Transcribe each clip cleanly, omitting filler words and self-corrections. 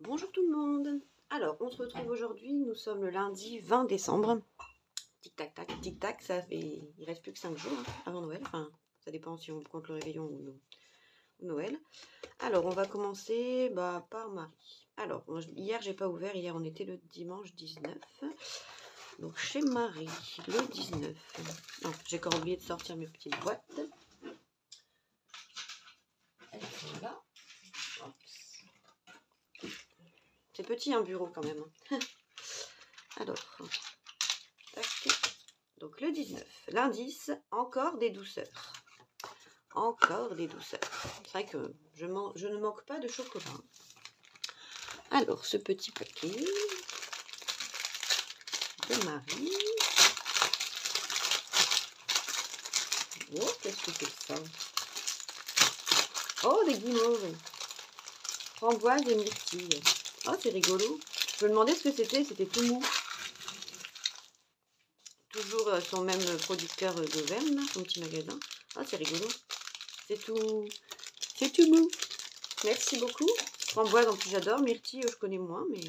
Bonjour tout le monde. Alors, on se retrouve aujourd'hui, nous sommes le lundi 20 décembre. Tic-tac, tac, tic-tac, ça fait... Il reste plus que 5 jours avant Noël. Enfin, ça dépend si on compte le réveillon ou Noël. Alors, on va commencer par Marie. Alors, hier, j'ai pas ouvert. Hier, on était le dimanche 19. Donc, chez Marie, le 19. Non, j'ai encore oublié de sortir mes petites boîtes. Elles sont là. C'est petit un bureau quand même. Alors, tac. Donc le 19, l'indice, encore des douceurs. Encore des douceurs. C'est vrai que je ne manque pas de chocolat. Alors, ce petit paquet de Marie. Oh, qu'est-ce que c'est que ça? Oh, des guimauves. Framboise et myrtille. Oh, c'est rigolo. Je me demandais ce que c'était. C'était tout mou. Toujours son même producteur d'Auvergne, son petit magasin. Ah, c'est rigolo. C'est tout mou. Merci beaucoup. Framboise, en plus, j'adore. Myrtille, je connais moins, mais...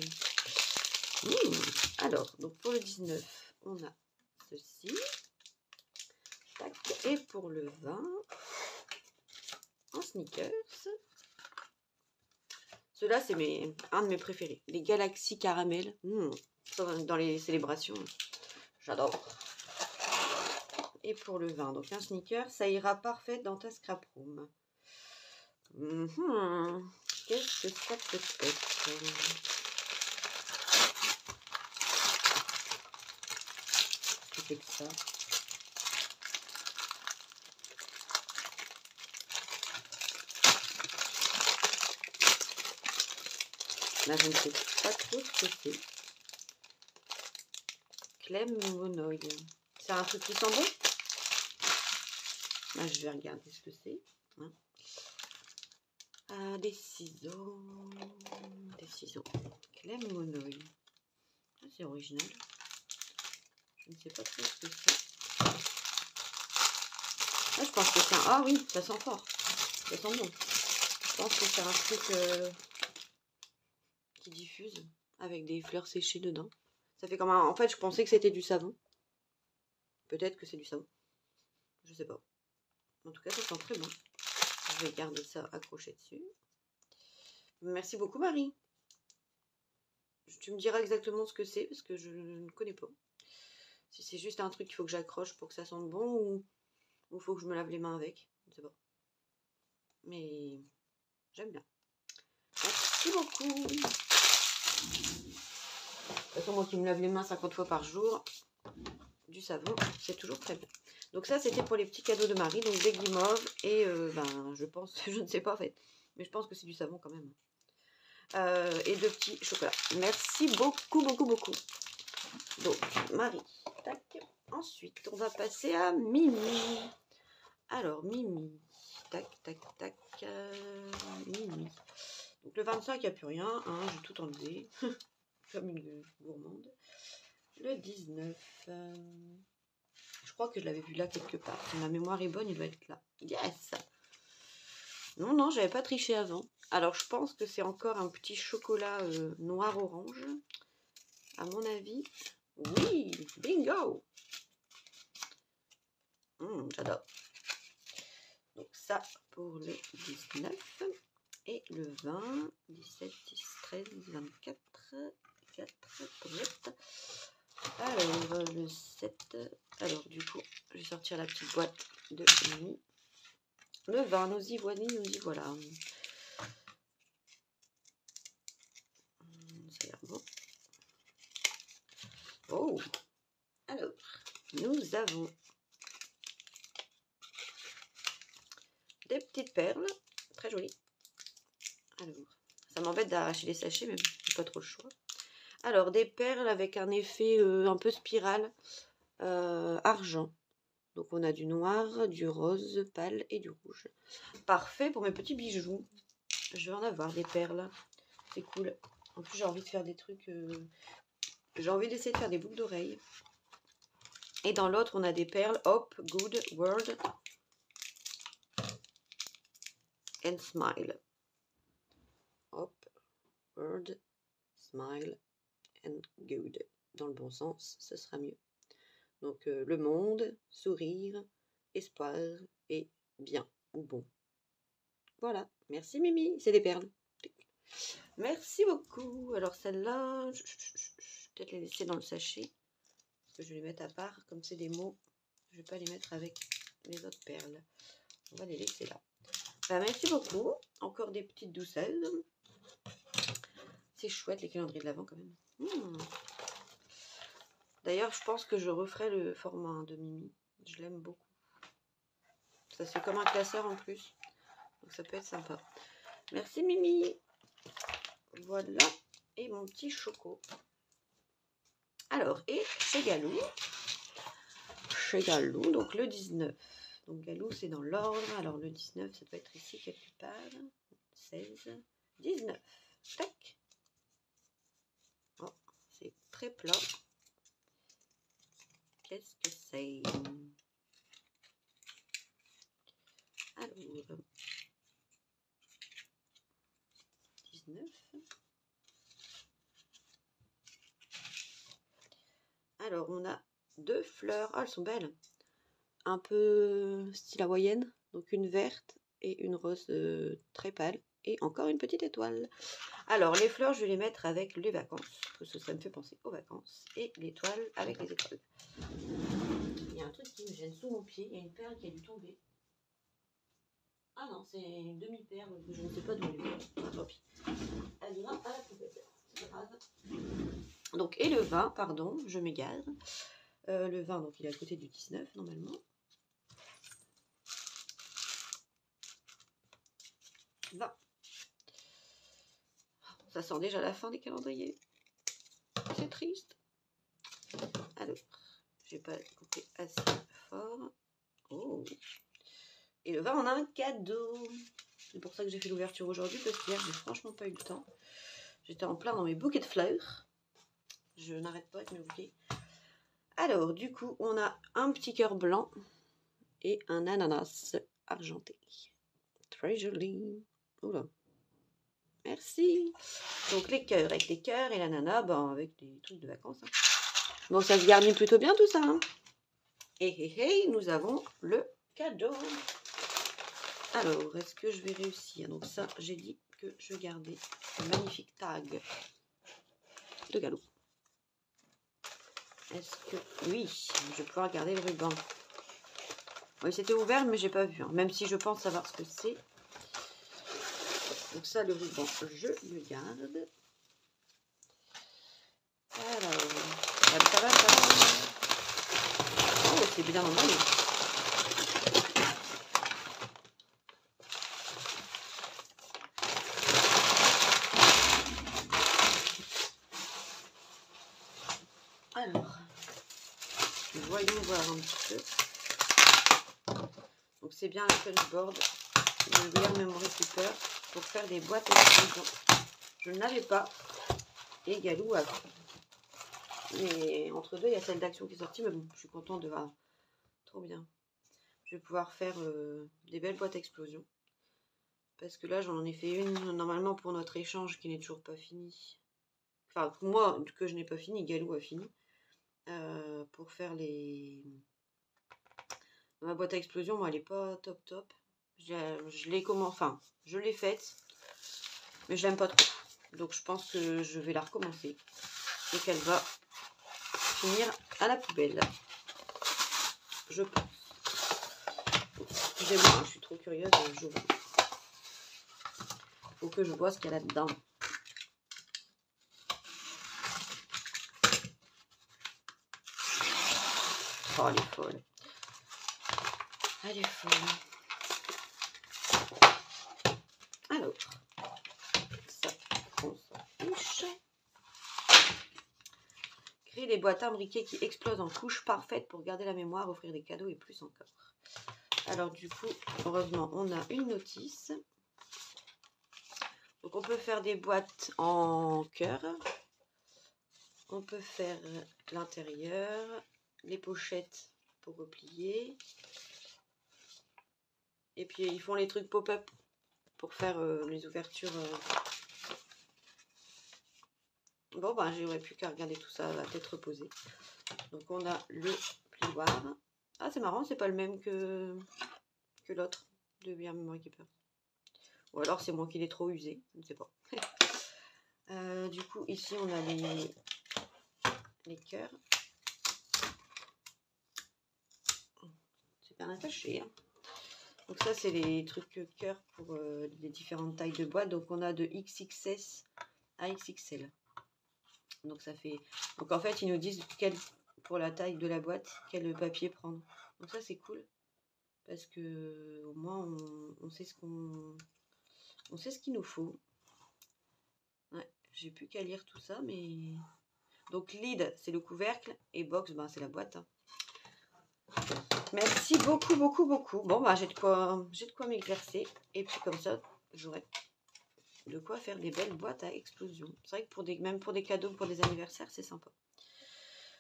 Alors, donc pour le 19, on a ceci. Tac. Et pour le 20, en sneakers. Ceux-là, c'est un de mes préférés. Les Galaxy Caramel. Dans les célébrations. J'adore. Et pour le 20, donc un sneaker, ça ira parfait dans ta scrap room. Qu'est-ce que ça peut être? Qu'est-ce que ça? Là, je ne sais pas trop ce que c'est. Clem Monoï. C'est un truc qui sent bon? Là, je vais regarder ce que c'est. Des ciseaux. Des ciseaux. Clem Monoï. Ah, c'est original. Je ne sais pas trop ce que c'est. Ah, je pense que c'est un... Ah oui, ça sent fort. Ça sent bon. Je pense que c'est un truc qui diffuse avec des fleurs séchées dedans. Ça fait comme un... En fait, je pensais que c'était du savon. Peut-être que c'est du savon. Je sais pas. En tout cas, ça sent très bon. Je vais garder ça accroché dessus. Merci beaucoup, Marie. Tu me diras exactement ce que c'est, parce que je ne connais pas. Si c'est juste un truc qu'il faut que j'accroche pour que ça sente bon, ou il faut que je me lave les mains avec. Je ne sais pas. Mais j'aime bien. Merci beaucoup. De toute façon, moi qui me lave les mains 50 fois par jour, du savon, c'est toujours très bien. Donc ça, c'était pour les petits cadeaux de Marie. Donc des guimauves et je pense, je ne sais pas en fait. Mais je pense que c'est du savon quand même. Et de petits chocolats. Merci beaucoup, beaucoup, beaucoup. Donc, Marie. Tac. Ensuite, on va passer à Mimi. Alors, Mimi. Tac, tac, tac. Mimi. Donc, le 25, il n'y a plus rien. Hein, j'ai tout enlevé. Comme une gourmande. Le 19. Je crois que je l'avais vu là quelque part. Si ma mémoire est bonne, il doit être là. Yes! Non, j'avais pas triché avant. Alors, je pense que c'est encore un petit chocolat noir-orange. À mon avis. Oui! Bingo! J'adore. Donc, ça pour le 19. Et le 20, 17, 10, 13, 24, 4, 7. Alors, le 7. Alors, du coup, je vais sortir la petite boîte de Mimi. Le 20, nous y voilà. Ça a l'air bon. Oh! Alors, nous avons des petites perles, très jolies. Alors, ça m'embête d'arracher les sachets, mais j'ai pas trop le choix. Alors, des perles avec un effet un peu spirale, argent. Donc, on a du noir, du rose pâle et du rouge. Parfait pour mes petits bijoux. Je vais en avoir des perles. C'est cool. En plus, j'ai envie de faire des trucs... j'ai envie d'essayer de faire des boucles d'oreilles. Et dans l'autre, on a des perles Hope, Good, World and Smile. Hop, World, smile and good. Dans le bon sens, ce sera mieux. Donc le monde, sourire, espoir et bien ou bon. Voilà, merci Mimi, c'est des perles. Merci beaucoup. Alors celle-là, je vais peut-être les laisser dans le sachet. Parce que je vais les mettre à part, comme c'est des mots, je ne vais pas les mettre avec les autres perles. On va les laisser là. Bah, merci beaucoup. Encore des petites doucelles. C'est chouette les calendriers de l'Avent quand même. D'ailleurs, je pense que je referai le format de Mimi. Je l'aime beaucoup. Ça se fait comme un classeur en plus. Donc ça peut être sympa. Merci Mimi. Voilà. Et mon petit choco. Alors, et chez Galou. Chez Galou, donc le 19. Donc Galou, c'est dans l'ordre. Alors le 19, ça doit être ici quelque part. 16, 19. Tac. Oh, c'est très plat. Qu'est-ce que c'est? Alors, 19. Alors, on a deux fleurs. Ah, elles sont belles. Un peu style hawaïenne. Donc, une verte et une rose très pâle. Et encore une petite étoile. Alors, les fleurs, je vais les mettre avec les vacances. Parce que ça me fait penser aux vacances. Et l'étoile avec les étoiles. Il y a un truc qui me gêne sous mon pied. Il y a une perle qui a dû tomber. Ah non, c'est une demi-perle que je ne sais pas d'où elle vient. Ah, tant pis. Elle ira à la poubelle. C'est pas grave. Donc, et le 20, pardon, je m'égare. Le 20, donc il est à côté du 19 normalement. 20. Ça sent déjà la fin des calendriers. C'est triste. Alors, je n'ai pas coupé assez fort. Oh. Et le 20, on a un cadeau. C'est pour ça que j'ai fait l'ouverture aujourd'hui, parce qu'hier, j'ai franchement pas eu le temps. J'étais en plein dans mes bouquets de fleurs. Je n'arrête pas avec mes bouquets. Alors, du coup, on a un petit cœur blanc et un ananas argenté. Très joli. Oula. Merci. Donc, les cœurs avec les cœurs et l'ananas, ben, avec les trucs de vacances. Hein. Bon, ça se garnit plutôt bien tout ça. Hein. Et nous avons le cadeau. Alors, est-ce que je vais réussir? Donc ça, j'ai dit que je gardais un magnifique tag de Galou. Est-ce que... Oui, je vais pouvoir garder le ruban. Oui, c'était ouvert, mais j'ai pas vu. Hein. Même si je pense savoir ce que c'est. Donc ça, le ruban, je le garde. Alors, oh, c'est bien emballé. Alors, voyons voir un petit peu. Donc c'est bien la punchboard de Wear Memory Keeper pour faire des boîtes d'explosion. Je ne l'avais pas. Et Galou a. Mais entre deux, il y a celle d'Action qui est sortie. Mais bon, je suis contente de voir. Trop bien. Je vais pouvoir faire des belles boîtes explosion. Parce que là, j'en ai fait une normalement pour notre échange qui n'est toujours pas fini. Enfin, moi, que je n'ai pas fini, Galou a fini. Pour faire les... Ma boîte à explosion, moi, elle n'est pas top top. Je l'ai comment... Enfin, je l'ai faite. Mais je l'aime pas trop. Donc, je pense que je vais la recommencer. Et qu'elle va finir à la poubelle. Je pense. Excusez-moi, je suis trop curieuse. J'ouvre. Faut que je vois ce qu'il y a là-dedans. Oh, elle est folle. Elle est folle. Alors, ça, on s'en fiche. Créer des boîtes imbriquées qui explosent en couches parfaites pour garder la mémoire, offrir des cadeaux et plus encore. Alors du coup, heureusement, on a une notice. Donc on peut faire des boîtes en cœur. On peut faire l'intérieur, les pochettes pour replier. Et puis ils font les trucs pop-up pour faire les ouvertures Bon, ben, j'aurais plus qu'à regarder tout ça à tête reposée. Donc, on a le plioir. Ah, c'est marrant, c'est pas le même que l'autre de Beer Memory Keeper. Ou alors, c'est moi qui l'ai trop usé, je ne sais pas. Du coup, ici, on a les cœurs. C'est bien attaché, hein. Donc ça, c'est les trucs cœurs pour les différentes tailles de boîte. Donc, on a de XXS à XXL. Donc, ça fait... Donc, en fait, ils nous disent pour la taille de la boîte, quel papier prendre. Donc, ça, c'est cool. Parce que au moins, on sait ce qu'on... On sait ce qu'il nous faut. Ouais, j'ai plus qu'à lire tout ça, mais... Donc, lid, c'est le couvercle. Et box, ben, c'est la boîte, hein. Merci beaucoup, beaucoup, beaucoup. Bon, bah, j'ai de quoi m'exercer. Et puis, comme ça, j'aurai de quoi faire des belles boîtes à explosion. C'est vrai que même pour des cadeaux, pour des anniversaires, c'est sympa.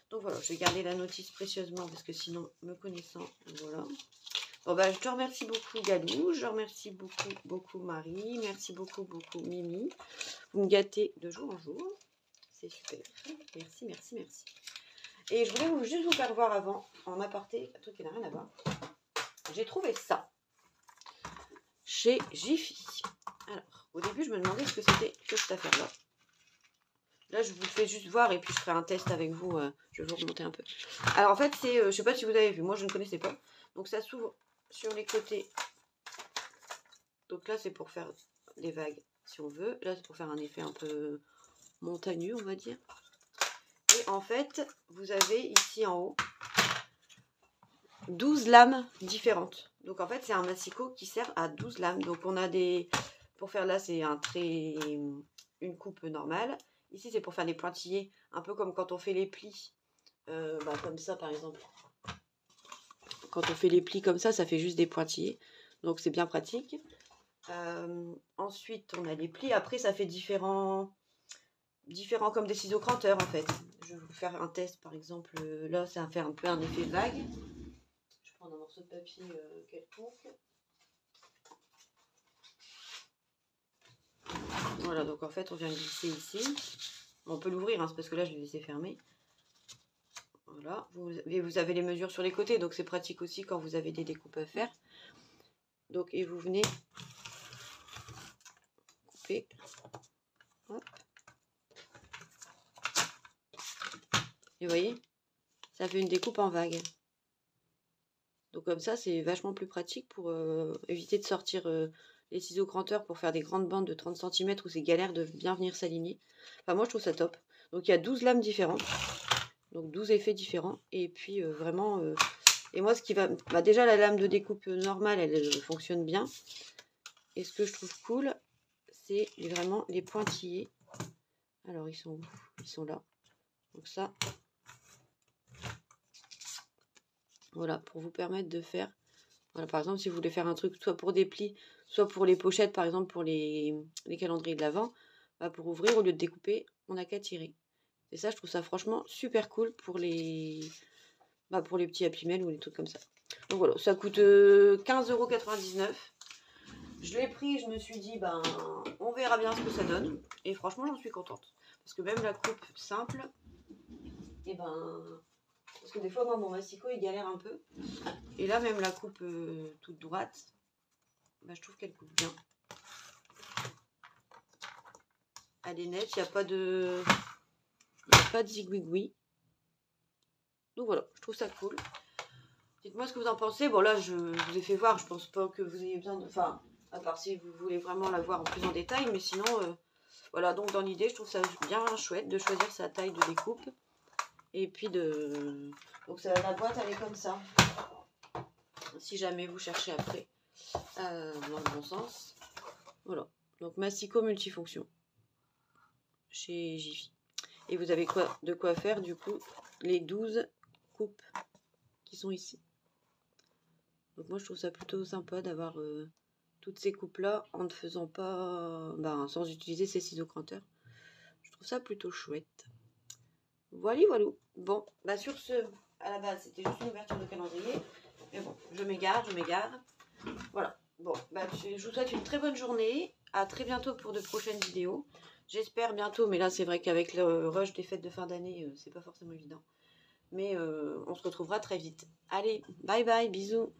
Donc, voilà, je vais garder la notice précieusement parce que sinon, me connaissant, voilà. Bon, bah, je te remercie beaucoup, Galou. Je remercie beaucoup, beaucoup, Marie. Merci beaucoup, beaucoup, Mimi. Vous me gâtez de jour en jour. C'est super. Merci, merci, merci. Et je voulais juste vous faire voir avant, en aparté, un truc qui n'a rien à voir. J'ai trouvé ça chez Jiffy. Alors, au début, je me demandais ce que c'était que cette affaire-là. Là, je vous fais juste voir et puis je ferai un test avec vous. Je vais vous remonter un peu. Alors, en fait, c'est, je sais pas si vous avez vu, moi je ne connaissais pas. Donc, ça s'ouvre sur les côtés. Donc là, c'est pour faire des vagues, si on veut. Là, c'est pour faire un effet un peu montagneux, on va dire. Et en fait, vous avez ici en haut 12 lames différentes. Donc en fait, c'est un massicot qui sert à 12 lames. Donc on a des... Pour faire là, c'est une coupe normale. Ici, c'est pour faire des pointillés. Un peu comme quand on fait les plis. Comme ça, par exemple. Quand on fait les plis comme ça fait juste des pointillés. Donc c'est bien pratique. Ensuite, on a les plis. Après, ça fait différents comme des ciseaux cranteurs en fait. Je vais vous faire un test par exemple. Là, ça va faire un peu un effet vague. Je prends un morceau de papier quelconque. Voilà, donc en fait, on vient glisser ici. Bon, on peut l'ouvrir, hein, c'est parce que là, je l'ai laissé fermer. Voilà, vous avez les mesures sur les côtés, donc c'est pratique aussi quand vous avez des découpes à faire. Donc, et vous venez couper. Hop. Et vous voyez, ça fait une découpe en vague. Donc comme ça, c'est vachement plus pratique pour éviter de sortir les ciseaux cranteurs pour faire des grandes bandes de 30 cm où c'est galère de bien venir s'aligner. Enfin, moi, je trouve ça top. Donc, il y a 12 lames différentes. Donc, 12 effets différents. Et puis, vraiment... Et moi, ce qui va... Bah, déjà, la lame de découpe normale, elle fonctionne bien. Et ce que je trouve cool, c'est vraiment les pointillés. Alors, ils sont où? Ils sont là. Donc ça... Voilà, pour vous permettre de faire... Voilà, par exemple, si vous voulez faire un truc soit pour des plis, soit pour les pochettes, par exemple, pour les calendriers de l'Avent, bah, pour ouvrir, au lieu de découper, on n'a qu'à tirer. Et ça, je trouve ça franchement super cool pour les petits Happy Mail ou les trucs comme ça. Donc voilà, ça coûte 15,99 €. Je l'ai pris, je me suis dit, ben, on verra bien ce que ça donne. Et franchement, j'en suis contente. Parce que même la coupe simple, et ben... Parce que des fois, moi, mon massicot, il galère un peu. Et là, même la coupe toute droite, bah, je trouve qu'elle coupe bien. Elle est nette, il n'y a pas de zigouigoui. Donc voilà, je trouve ça cool. Dites-moi ce que vous en pensez. Bon, là, je vous ai fait voir. Je pense pas que vous ayez besoin de... Enfin, à part si vous voulez vraiment la voir en plus en détail. Mais sinon, voilà. Donc, dans l'idée, je trouve ça bien chouette de choisir sa taille de découpe. Et puis de... Donc, la boîte, elle est comme ça. Si jamais vous cherchez après. Dans le bon sens. Voilà. Donc, massicot multifonction. Chez Jiffy. Et vous avez de quoi faire, du coup, les 12 coupes qui sont ici. Donc moi je trouve ça plutôt sympa d'avoir toutes ces coupes là en ne faisant pas, sans utiliser ces ciseaux cranteurs. Je trouve ça plutôt chouette. Voilà, voilà. Bon, sur ce, à la base c'était juste une ouverture de calendrier. Mais bon, je m'égare. Voilà. Bon, je vous souhaite une très bonne journée. À très bientôt pour de prochaines vidéos. J'espère bientôt, mais là c'est vrai qu'avec le rush des fêtes de fin d'année, c'est pas forcément évident. Mais on se retrouvera très vite. Allez, bye bye, bisous.